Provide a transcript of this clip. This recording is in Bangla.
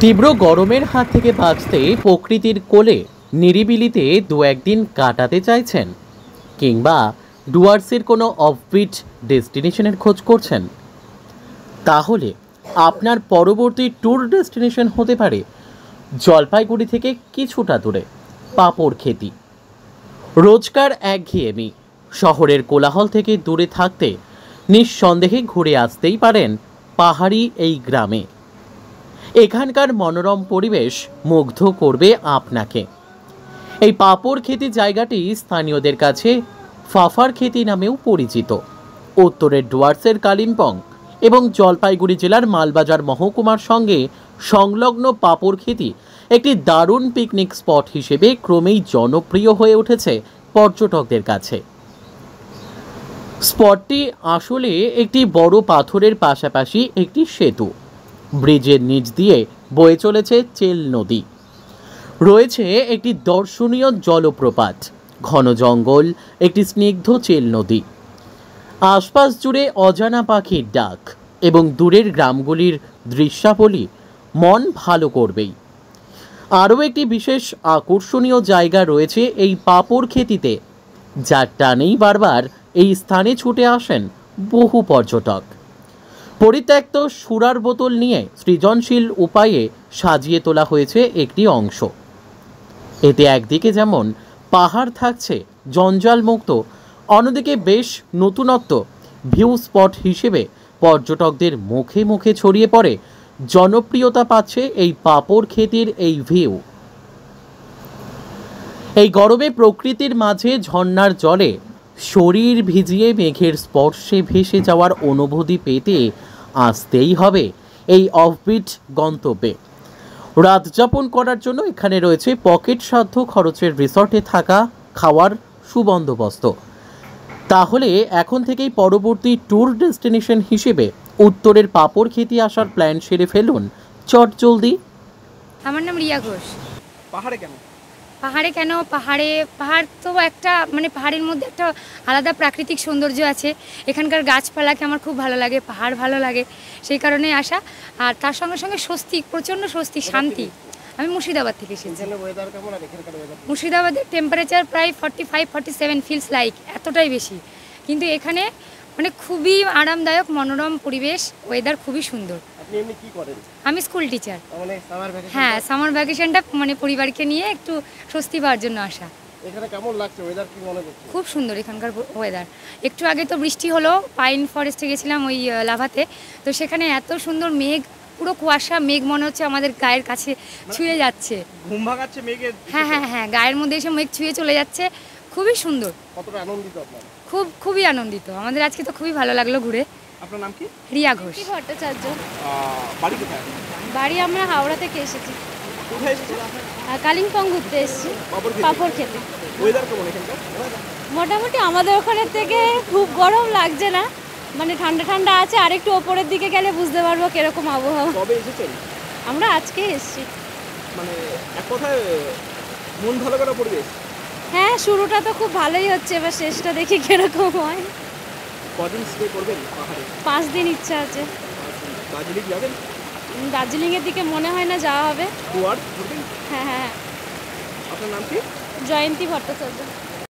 তীব্র গরমের হাত থেকে বাঁচতে প্রকৃতির কোলে নিরিবিলিতে দু একদিন কাটাতে চাইছেন, কিংবা ডুয়ার্সের কোনো অফবিট ডেস্টিনেশনের খোঁজ করছেন, তাহলে আপনার পরবর্তী ট্যুর ডেস্টিনেশন হতে পারে জলপাইগুড়ি থেকে কিছুটা দূরে পাপড়খেতি। রোজকার একঘেয়েমি শহরের কোলাহল থেকে দূরে থাকতে নিঃসন্দেহে ঘুরে আসতেই পারেন পাহাড়ি এই গ্রামে। এখানকার মনোরম পরিবেশ মুগ্ধ করবে আপনাকে। এই পাপড়খেতি জায়গাটি স্থানীয়দের কাছে ফাফারখেতি নামেও পরিচিত। উত্তরের ডুয়ার্সের কালিম্পং এবং জলপাইগুড়ি জেলার মালবাজার মহকুমার সঙ্গে সংলগ্ন পাপড়খেতি একটি দারুণ পিকনিক স্পট হিসেবে ক্রমেই জনপ্রিয় হয়ে উঠেছে পর্যটকদের কাছে। স্পটটি আসলে একটি বড় পাথরের পাশাপাশি একটি সেতু। ব্রিজের নিচ দিয়ে বয়ে চলেছে চেল নদী। রয়েছে একটি দর্শনীয় জলপ্রপাত, ঘন জঙ্গল, একটি স্নিগ্ধ চেল নদী। আশপাশ জুড়ে অজানা পাখির ডাক এবং দূরের গ্রামগুলির দৃশ্যাবলী মন ভালো করবেই। আরও একটি বিশেষ আকর্ষণীয় জায়গা রয়েছে এই পাপড়খেতিতে, যার টানেই বারবার এই স্থানে ছুটে আসেন বহু পর্যটক। পরিত্যক্ত সুরার বোতল নিয়ে সৃজনশীল উপায়ে সাজিয়ে তোলা হয়েছে একটি অংশ। এতে একদিকে যেমন পাহাড় থাকছে জঞ্জালমুক্ত, অন্যদিকে বেশ নতুনত্ব ভিউ স্পট হিসেবে পর্যটকদের মুখে মুখে ছড়িয়ে পড়ে জনপ্রিয়তা পাচ্ছে এই পাপড়খেতির এই ভিউ। এই গরমে প্রকৃতির মাঝে ঝর্ণার জলে শরীর ভিজিয়ে মেঘের স্পর্শে ভেসে যাওয়ার অনুভূতি পেতে আসতেই হবে এই অফবিট গন্তব্যে। রাত যাপন করার জন্য এখানে রয়েছে পকেট সাধ্য খরচের রিসর্টে থাকা খাওয়ার সুবন্দোবস্ত। তাহলে এখন থেকেই পরবর্তী ট্যুর ডেস্টিনেশন হিসেবে উত্তরের পাপড়খেতি আসার প্ল্যান সেরে ফেলুন চটজলদি। আমার নাম রিয়া ঘোষ। পাহাড়ে কেন? পাহাড় তো একটা পাহাড়ের মধ্যে একটা আলাদা প্রাকৃতিক সৌন্দর্য আছে। এখানকার গাছপালাকে আমার খুব ভালো লাগে, পাহাড় ভালো লাগে, সেই কারণে আসা। আর তার সঙ্গে সঙ্গে স্বস্তি, প্রচণ্ড স্বস্তি, শান্তি। আমি মুর্শিদাবাদ থেকে এসেছি। মুর্শিদাবাদের টেম্পারেচার প্রায় 45-47 ফিলস লাইক, এতটাই বেশি। কিন্তু এখানে খুবই আরামদায়ক, মনোরম পরিবেশ, ওয়েদার খুবই সুন্দর। আপনি এমনি কি করেন? আমি স্কুল টিচার। হ্যাঁ, সামার ভ্যাকেশনটা পরিবারকে নিয়ে একটু স্বস্তি পাওয়ার জন্য আসা। এখানে কেমন লাগছে? ওয়েদার কি মনে হচ্ছে? খুব সুন্দর এখানকার ওয়েদার। একটু আগে তো বৃষ্টি হলো, পাইন ফরেস্টে গেছিলাম ওই লাভাতে, তো সেখানে এত সুন্দর মেঘ, পুরো কুয়াশা মেঘ, মনে হচ্ছে আমাদের গায়ের কাছে ছুঁয়ে যাচ্ছে। ঘুম ভাঙাচ্ছে মেঘের? হ্যাঁ, গায়ের মধ্যে এসে মেঘ ছুঁয়ে চলে যাচ্ছে, খুবই সুন্দর। কতটা আনন্দিত আপনারা? খুবই আনন্দিত। আমাদের আজকে তো খুবই ভালো লাগলো ঘুরে। আপনার নাম কি? রিয়া ঘোষ। ভট্টাচার্য। বাড়ি কোথায়? বাড়ি আমরা হাওড়া থেকে এসেছি। কোথায় এসেছেন? কালিম্পং ঘুরতে এসেছি, পাপড়খেতি। ওয়েদার কেমন এখানকার? মোটামুটি আমাদের ওখানের থেকে খুব গরম লাগছে না, ঠান্ডা ঠান্ডা আছে। আর একটু ওপরের দিকে গেলে বুঝতে পারবো কিরকম আবহাওয়া। কবে এসেছেন? আমরা আজকে এসেছি। এক কথায় মন ভালো করা পরিবেশ। হ্যাঁ, শুরুটা তো খুব ভালোই হচ্ছে, এবার শেষটা দেখি কিরকম হয়। কদিন স্টে করবেন পাহাড়ে? 5 দিন ইচ্ছা আছে। দার্জিলিং যাবেন? দার্জিলিংয়ের দিকে মনে হয় না যাওয়া হবে। ডুয়ার্স ঘুরবেন? হ্যাঁ। আপনার নাম কি? জয়ন্তী ভট্টাচার্য।